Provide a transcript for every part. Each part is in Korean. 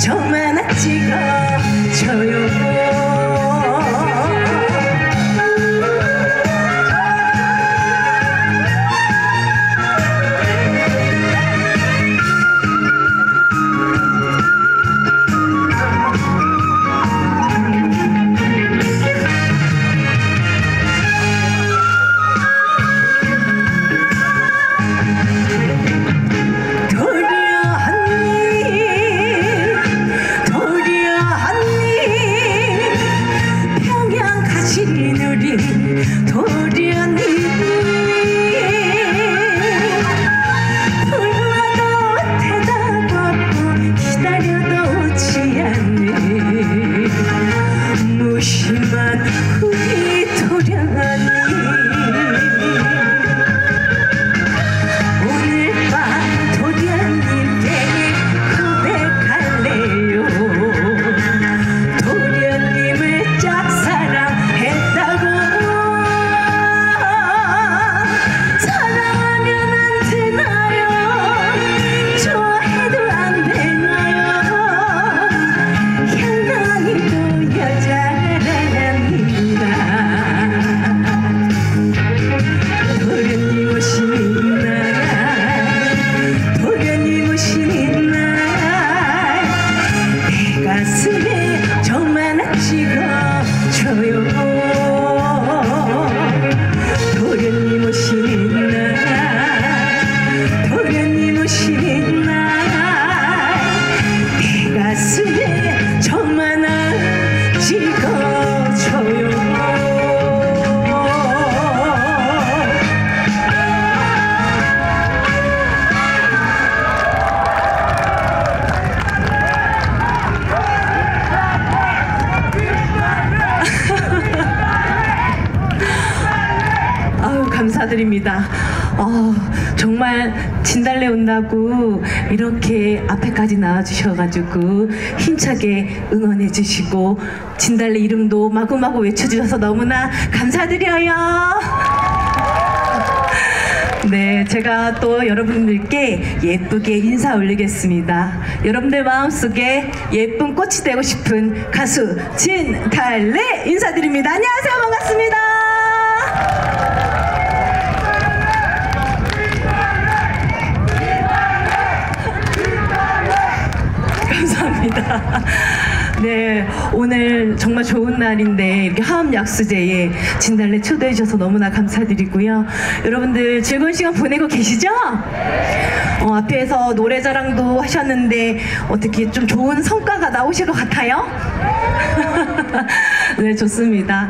저만 찍어줘요. 감사드립니다. 정말 진달래 온다고 이렇게 앞에까지 나와주셔가지고 힘차게 응원해 주시고 진달래 이름도 마구마구 외쳐주셔서 너무나 감사드려요. 네, 제가 또 여러분들께 예쁘게 인사 올리겠습니다. 여러분들 마음속에 예쁜 꽃이 되고 싶은 가수 진달래 인사드립니다. 안녕하세요. 반갑습니다. 감사합니다. 네, 오늘 정말 좋은 날인데 이렇게 화엄약수제에 진달래 초대해 주셔서 너무나 감사드리고요. 여러분들 즐거운 시간 보내고 계시죠? 앞에서 노래자랑도 하셨는데 어떻게 좀 좋은 성과가 나오실 것 같아요? 네, 좋습니다.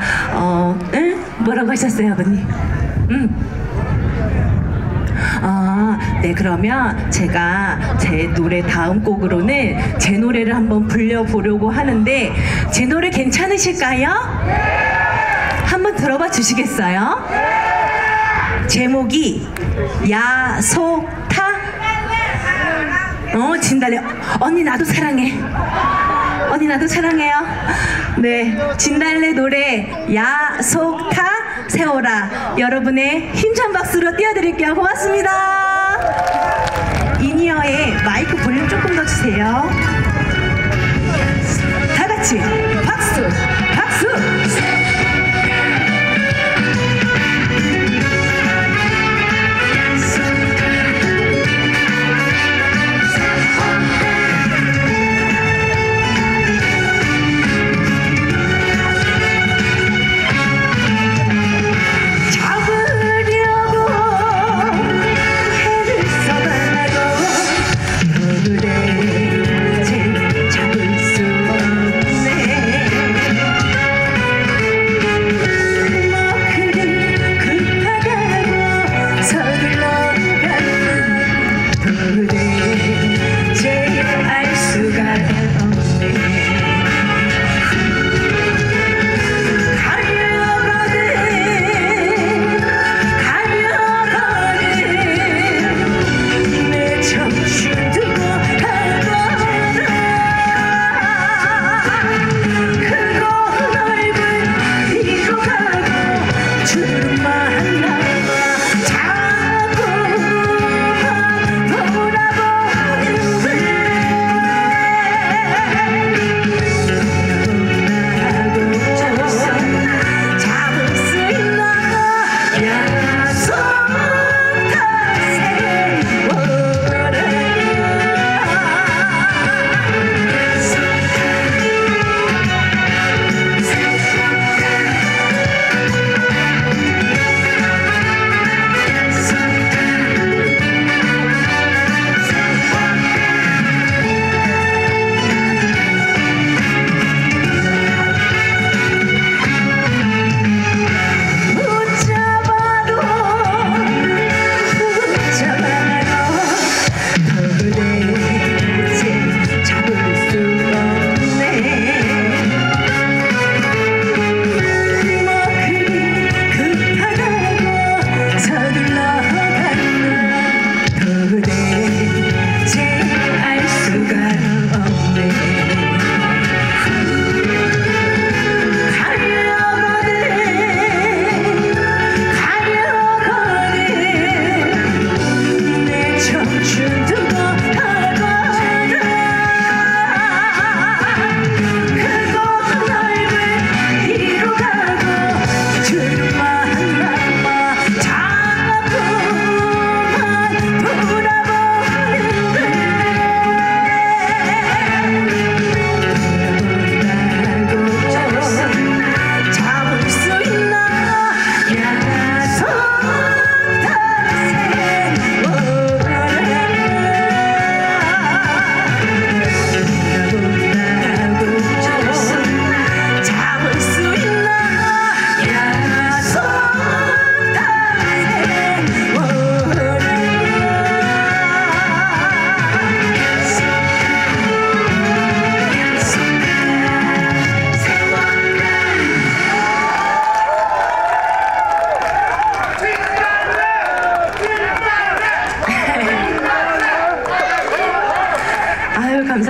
뭐라고 하셨어요, 아버님? 네, 그러면 제가 제 노래 다음 곡으로는 제 노래를 한번 불려보려고 하는데 제 노래 괜찮으실까요? 한번 들어봐 주시겠어요? 제목이 야속타. 진달래. 언니 나도 사랑해. 언니 나도 사랑해요. 네, 진달래 노래 야속타 세워라. 여러분의 힘찬 박수로 띄워드릴게요. 고맙습니다. 인이어에 마이크 볼륨 조금 더 주세요. 다 같이 박수, 박수.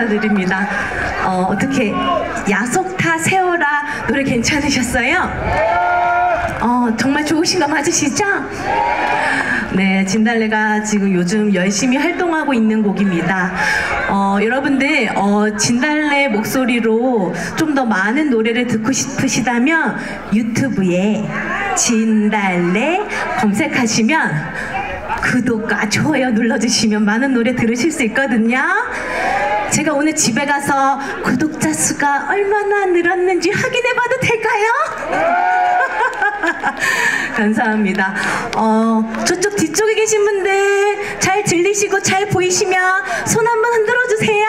감사드립니다. 어떻게 야속타 세워라 노래 괜찮으셨어요? 정말 좋으신 거 맞으시죠? 네, 진달래가 지금 요즘 열심히 활동하고 있는 곡입니다. 여러분들 진달래 목소리로 좀 더 많은 노래를 듣고 싶으시다면 유튜브에 진달래 검색하시면 구독과 좋아요 눌러주시면 많은 노래 들으실 수 있거든요. 제가 오늘 집에 가서 구독자 수가 얼마나 늘었는지 확인해봐도 될까요? 감사합니다. 저쪽 뒤쪽에 계신 분들 잘 들리시고 잘 보이시면 손 한번 흔들어 주세요.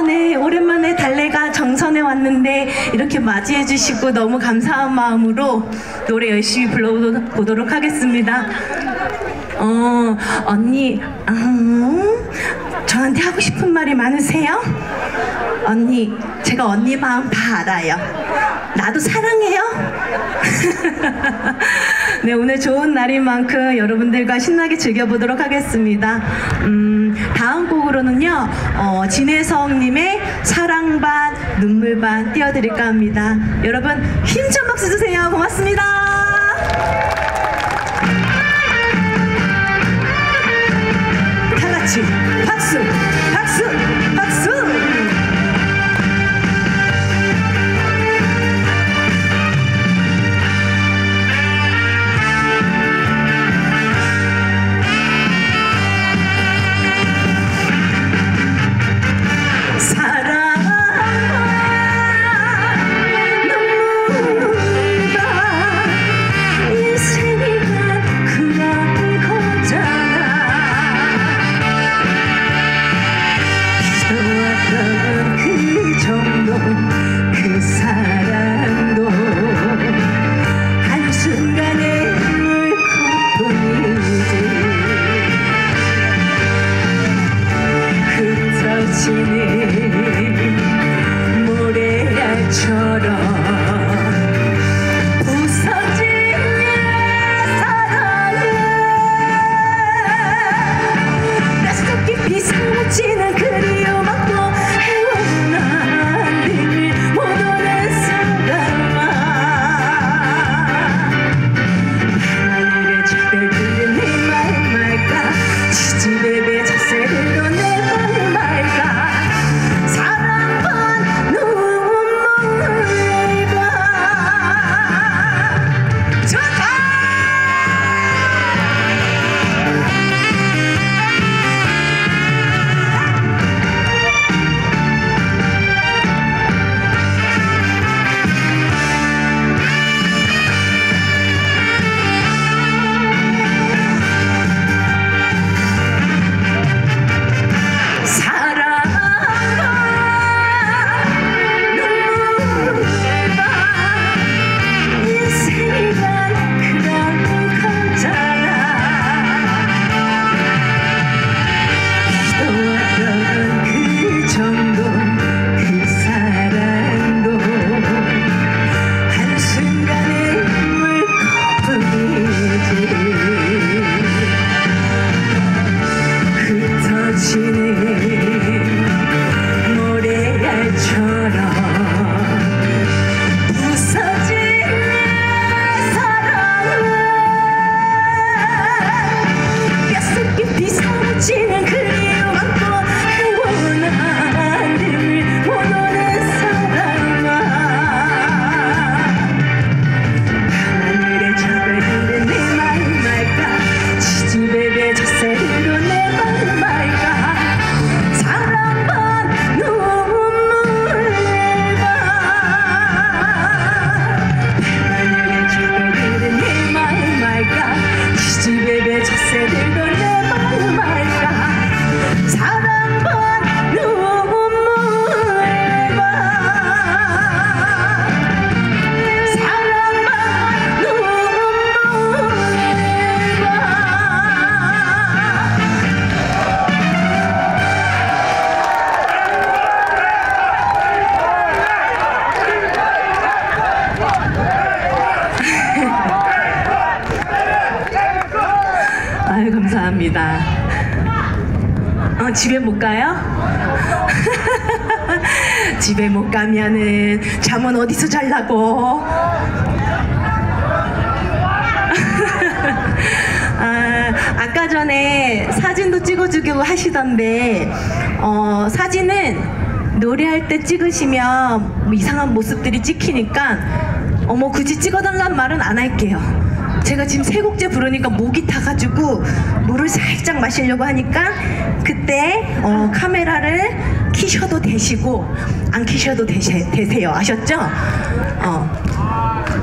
네, 오랜만에 달래가 정선에 왔는데 이렇게 맞이해 주시고 너무 감사한 마음으로 노래 열심히 불러보도록 하겠습니다. 언니, 저한테 하고 싶은 말이 많으세요? 언니, 제가 언니 마음 다 알아요. 나도 사랑해요. 네, 오늘 좋은 날인 만큼 여러분들과 신나게 즐겨보도록 하겠습니다. 다음 곡으로는요, 진혜성님의 사랑 반 눈물 반 띄워드릴까 합니다. 여러분 힘찬 박수 주세요. 고맙습니다. 다 같이 박수, 박수, 박수. 아유, 감사합니다. 집에 못 가요? 집에 못 가면은 잠은 어디서 잘라고? 아까 전에 사진도 찍어주기로 하시던데 사진은 노래할 때 찍으시면 뭐 이상한 모습들이 찍히니까 굳이 찍어달란 말은 안 할게요. 제가 지금 세 곡째 부르니까 목이 타가지고 물을 살짝 마시려고 하니까 그때 카메라를 키셔도 되시고 안 키셔도 되세요. 아셨죠?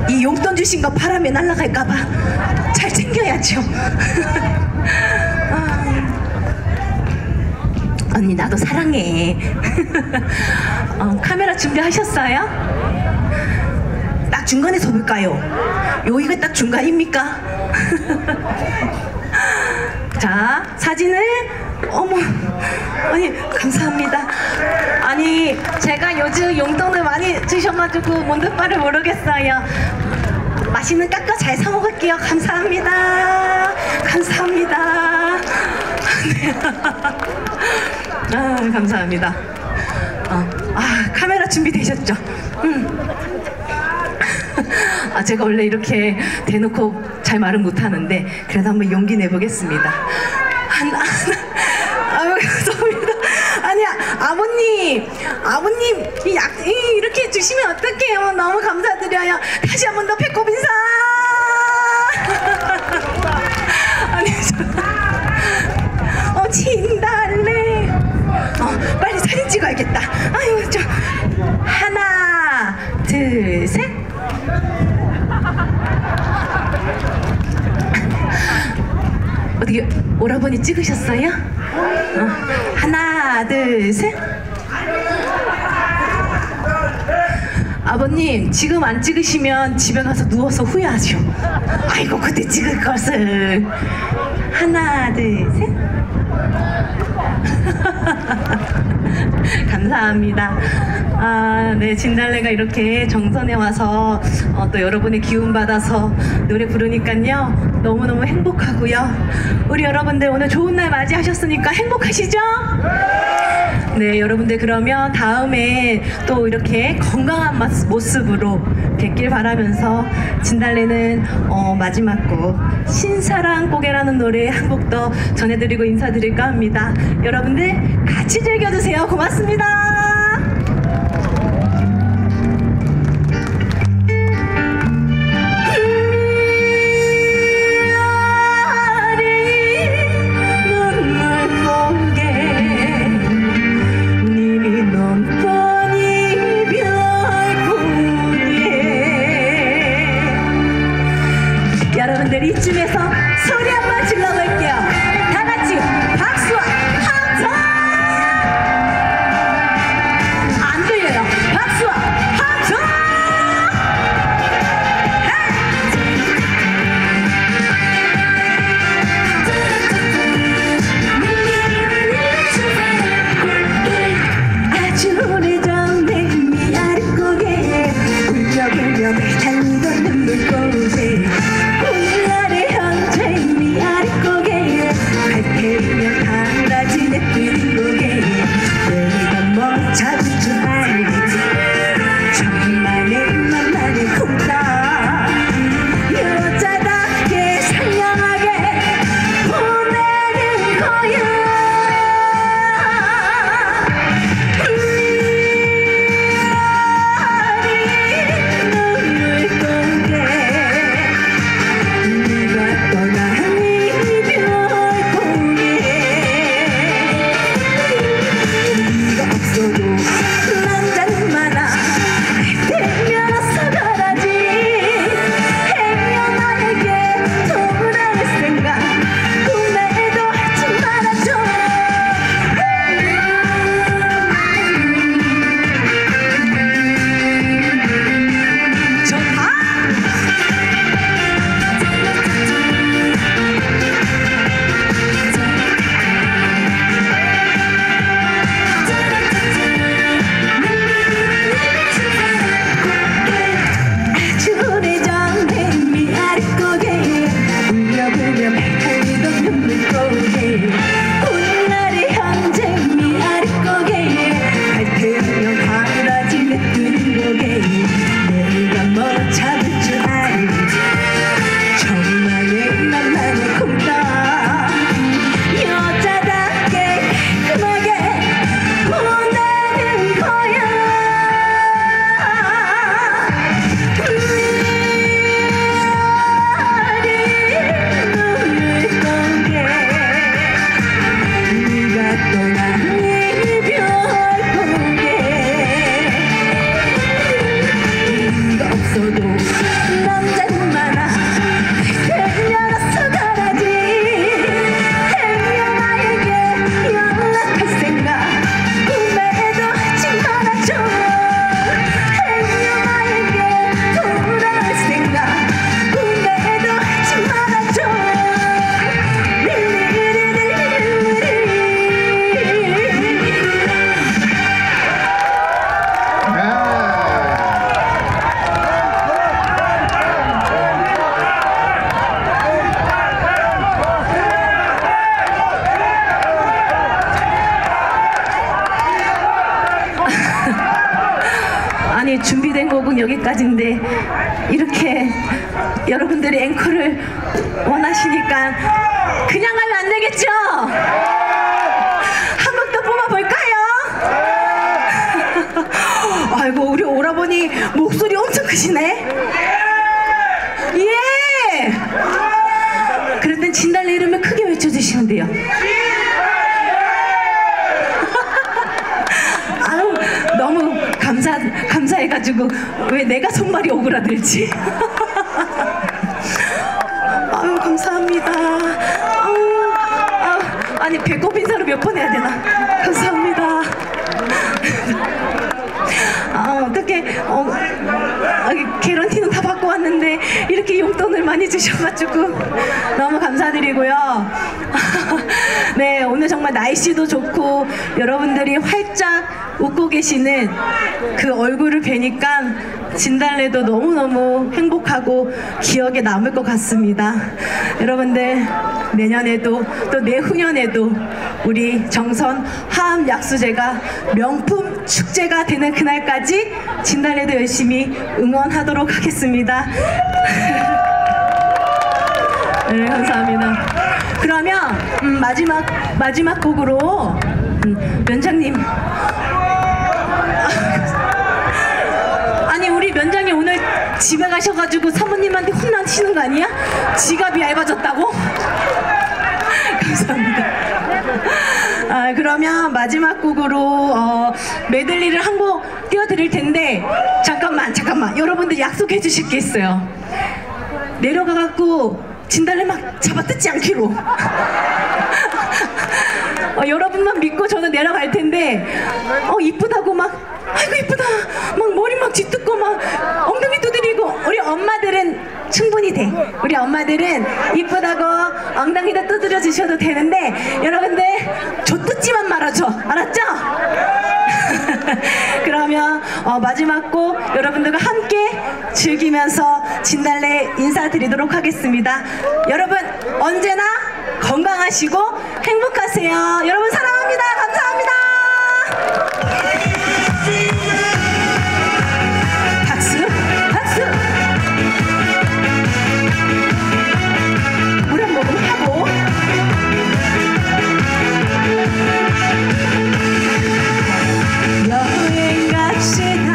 이 용돈 주신 거 바람에 날아갈까봐 잘 챙겨야죠. 언니 나도 사랑해. 카메라 준비하셨어요? 딱 중간에 서볼까요? 여기가 딱 중간입니까? 자, 사진을 아니 감사합니다. 아니 제가 요즘 용돈을 많이 주셔가지고 뭔 바를 모르겠어요. 맛있는 깎아 잘 사 먹을게요. 감사합니다. 감사합니다. 네. 감사합니다. 카메라 준비되셨죠? 제가 원래 이렇게 대놓고 잘 말은 못하는데 그래도 한번 용기 내보겠습니다. 감사합니다. 아니야, 아버님 이렇게 주시면 어떡해요? 너무 감사드려요. 다시 한 번 더 배꼽 인사. 아니 진달래. 빨리 사진 찍어야겠다. 아유 하나 둘 셋. 어떻게 오라버니 찍으셨어요? 하나 둘 셋. 아버님 지금 안 찍으시면 집에 가서 누워서 후회하죠. 아이고 그때 찍을 것을. 하나 둘 셋. 감사합니다. 네, 진달래가 이렇게 정선에 와서 또 여러분의 기운 받아서 노래 부르니까요 너무너무 행복하고요. 우리 여러분들 오늘 좋은 날 맞이하셨으니까 행복하시죠? 네, 여러분들 그러면 다음에 또 이렇게 건강한 모습으로 뵙길 바라면서 진달래는 마지막 곡 신사랑 고개라는 노래 한 곡 더 전해드리고 인사드릴까 합니다. 여러분들 같이 즐겨주세요. 고맙습니다. 여러분들 이쯤에서 소리 한번 질러볼게요. 다 같이 박수와 함성! 안 들려요. 박수와 함성! 아주 오래전에 미아리 고개 울며불며 달리던 눈물고개 나 아니 준비된 곡은 여기까지인데 이렇게 여러분들이 앵콜을 원하시니까 그냥 하면 안 되겠죠? 한 곡 더 뽑아볼까요? 아이고 우리 오라버니 목소리 엄청 크시네. 예! 그럴 땐 진달래 이름을 크게 외쳐주시면 돼요. 아유 너무 감사해가지고 왜 내가 손발이 오그라들지? 아유 감사합니다. 아니 배꼽 인사를 몇 번 해야 되나? 감사합니다. 어떻게 개런티는 다 받고 왔는데 이렇게 용돈을 많이 주셔가지고 너무 감사드리고요. 네 오늘 정말 날씨도 좋고 여러분들이 활짝 웃고 계시는 그 얼굴을 뵈니까 진달래도 너무너무 행복하고 기억에 남을 것 같습니다. 여러분들 내년에도 또 내후년에도 우리 정선 화암약수제가 명품 축제가 되는 그날까지 진달래도 열심히 응원하도록 하겠습니다. 네 감사합니다. 그러면 마지막 곡으로 면장님 아니 우리 면장님 오늘 집에 가셔가지고 사모님한테 혼나시는 거 아니야? 지갑이 얇아졌다고? 감사합니다. 그러면 마지막 곡으로 메들리를 한 곡 띄워드릴 텐데 잠깐만 여러분들 약속해 주실 게 있어요. 내려가갖고 진달래 막 잡아뜯지 않기로. 여러분만 믿고 저는 내려갈 텐데 이쁘다고 막 아이고 이쁘다 막 머리 막 뒤뜯고 막 엉덩이 두드리고 우리 엄마들은 충분히 돼. 우리 엄마들은 이쁘다고 엉덩이도 두드려 주셔도 되는데 여러분들 저 뜯지만 말아줘. 알았죠? 그러면 마지막 곡 여러분들과 함께 즐기면서 진달래 인사드리도록 하겠습니다. 여러분 언제나 건강하시고 행복하세요. 여러분 사랑합니다. 감사합니다. 박수 박수. 물 한 모금 하고 여행 갑시다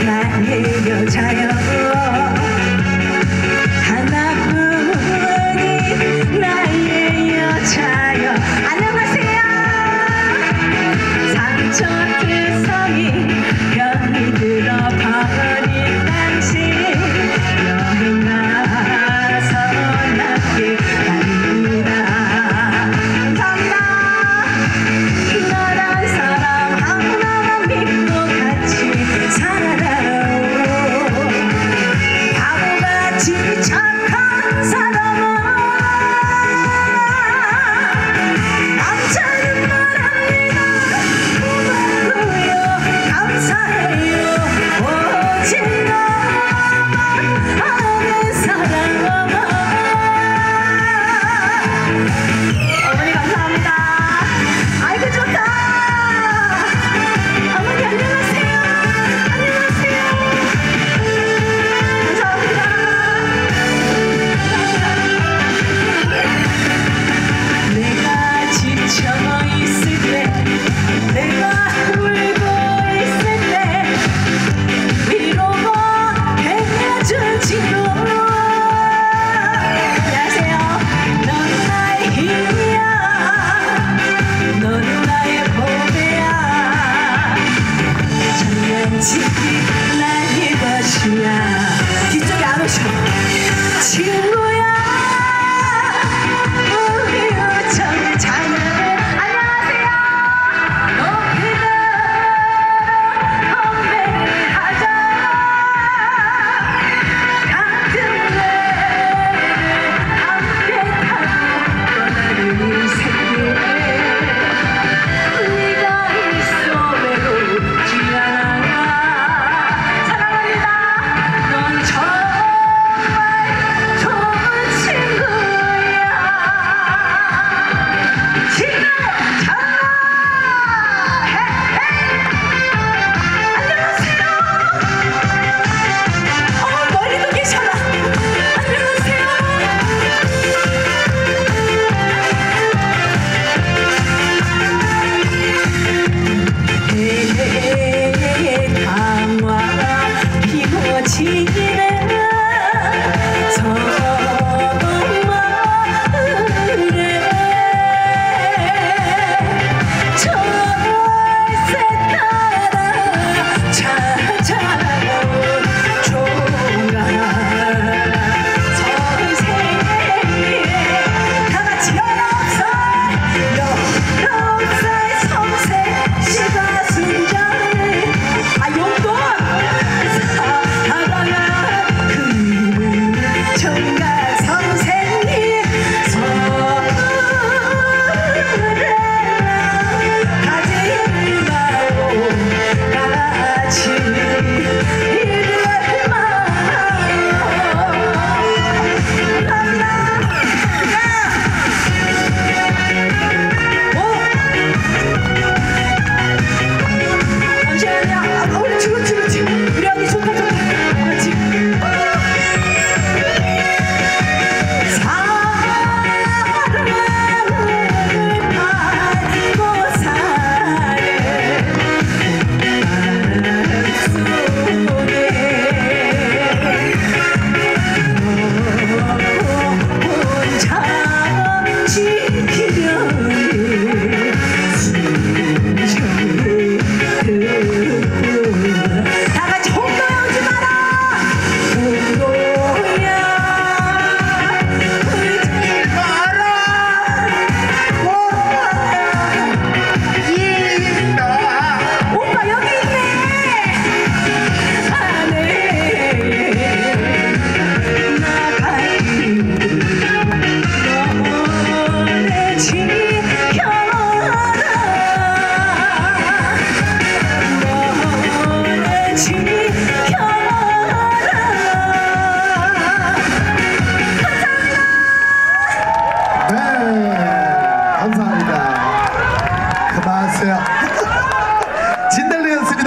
나의 여자여 하나뿐인 나의 여자여. 안녕하세요. 상처투성이 병이 들어버린 당신 여행 가서 남길 바랍니다. 감사합니다. 너란 사람 하나만 믿고 같이 살아라. 바보같이 착한 사람아 남자는 말합니다. 고맙고요 감사해요 오직 너만 아는 사람아. 어머니 감사합니다. 아이고 좋다. 어머니 안녕하세요. 안녕하세요. 감사합니다. 내가 지쳐 있을 때 내가 울고 있을 때 위로가 되어줄지도. 안녕하세요. 넌 나의 힘이야. 너는 나의 보배야. 장난치기 나의 것이야. 뒤쪽에 안 오셔. 친구야 우리 우정 자녀들 안녕하세요. 높이는 건배를 하자. 같은 배를 함께 타고 떠나는 새길 네가 있어 외롭지 않아.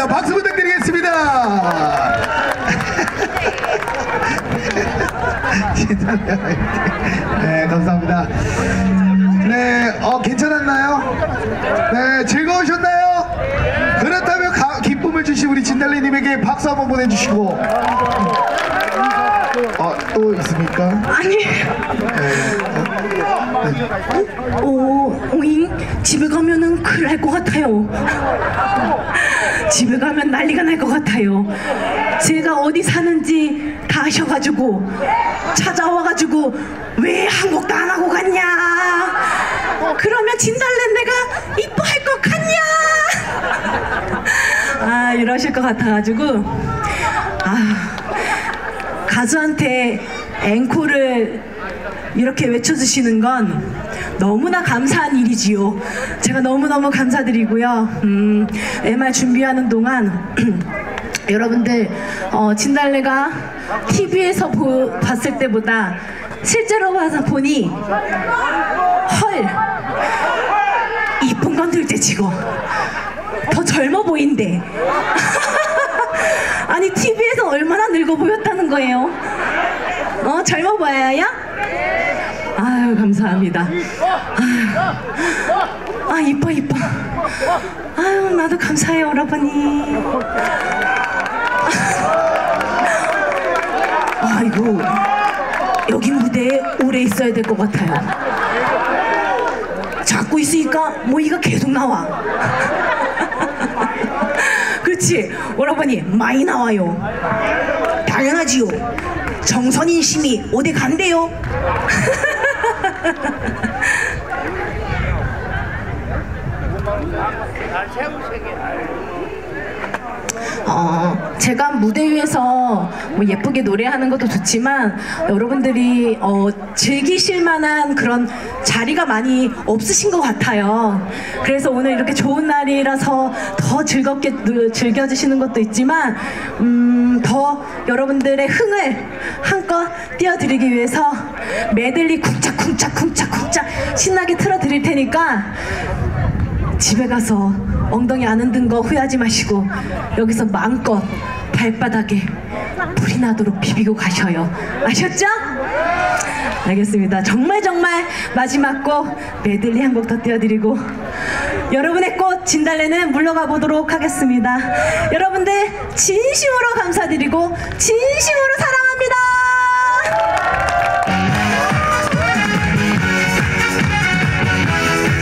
좋습니다. 박수 부탁드리겠습니다. 네, 감사합니다. 네, 괜찮았나요? 네, 즐거우셨나요? 그렇다면 기쁨을 주신 우리 진달래님에게 박수 한번 보내주시고. 또 있습니까? 아니. 오잉? 집에 가면은 큰일 날 것 같아요. 집에 가면 난리가 날 것 같아요. 제가 어디 사는지 다 아셔가지고 찾아와가지고 왜 한국도 안 하고 갔냐? 그러면 진달래 내가 이뻐할 것 같냐? 이러실 것 같아가지고 가수한테 앵콜을 이렇게 외쳐주시는 건 너무나 감사한 일이지요. 제가 너무너무 감사드리고요. MR 준비하는 동안 여러분들 진달래가 TV에서 봤을 때보다 실제로 와서 보니 헐 이쁜 건 둘째치고 더 젊어 보인대. 아니 TV에서 얼마나 늙어 보였다는 거예요. 젊어 보여요? 아유 감사합니다. 이뻐. 아유 나도 감사해요 여러분이. 아이고 여기 무대에 오래 있어야 될 것 같아요. 잡고 있으니까 모이가 계속 나와. 그렇지 여러분이 많이 나와요. 당연하지요. 정선인 심이 어디 간대요? 제가 무대 위에서 뭐 예쁘게 노래하는 것도 좋지만 여러분들이 즐기실 만한 그런 자리가 많이 없으신 것 같아요. 그래서 오늘 이렇게 좋은 날이라서 더 즐겁게 즐겨주시는 것도 있지만 더 여러분들의 흥을 한껏 띄워드리기 위해서 메들리 쿵짝쿵짝쿵짝쿵짝 신나게 틀어드릴 테니까 집에 가서 엉덩이 안 흔든 거 후회하지 마시고 여기서 마음껏 발바닥에 불이 나도록 비비고 가셔요. 아셨죠? 알겠습니다. 정말 마지막 곡 메들리 한 곡 더 띄워드리고 여러분의 꽃 진달래는 물러가 보도록 하겠습니다. 여러분들 진심으로 감사드리고 진심으로 사랑합니다.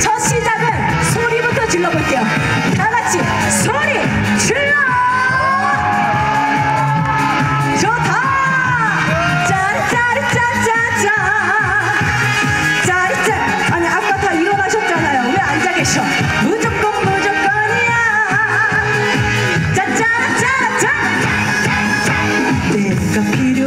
첫 시작은 소리부터 질러볼게요. 다 같이 소리 질러! 좋다! 짜짜짜짜짜! 짜짜! 아니 아까 다 일어나셨잖아요. 왜 앉아 계셔? 무조건이야! 짜짜짜짜! 내가 필요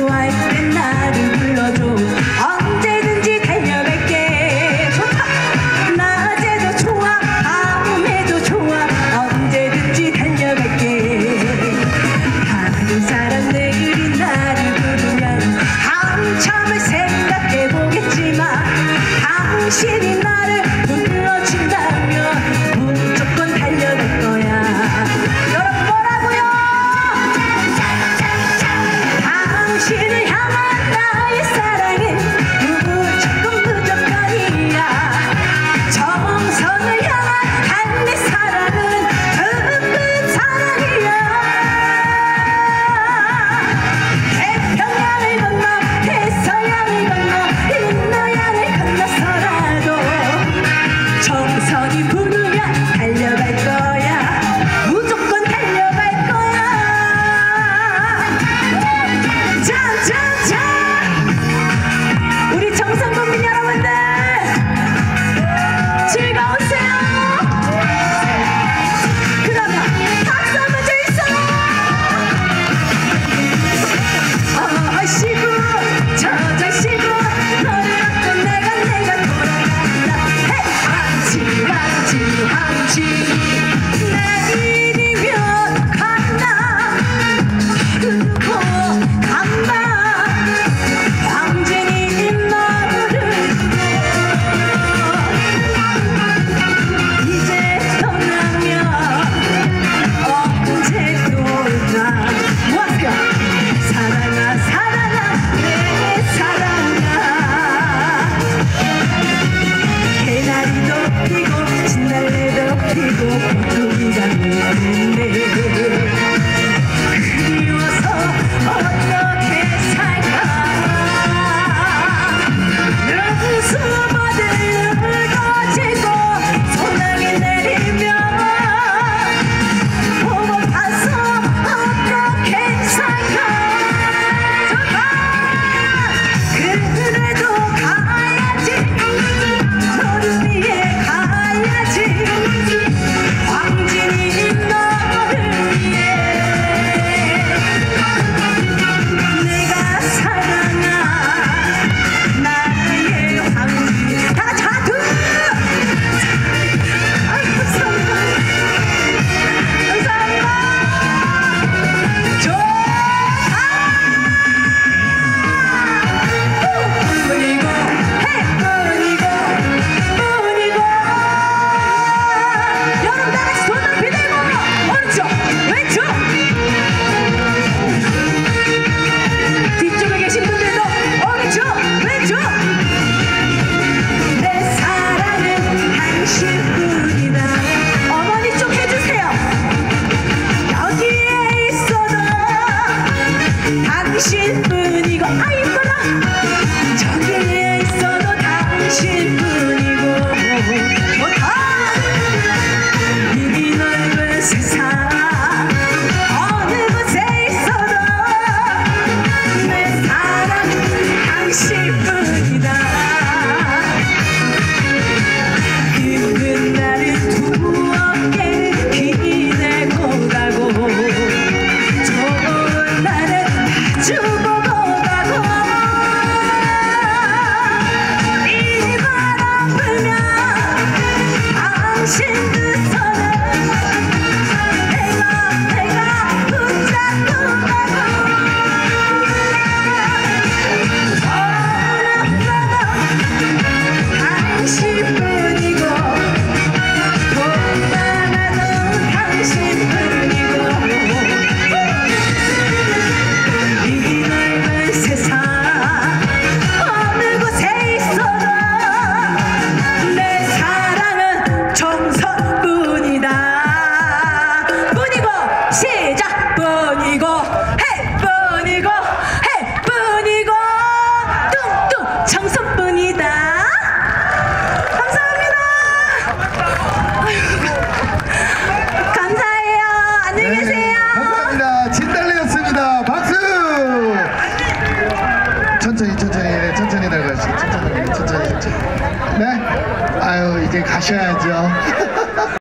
이제 가셔야죠.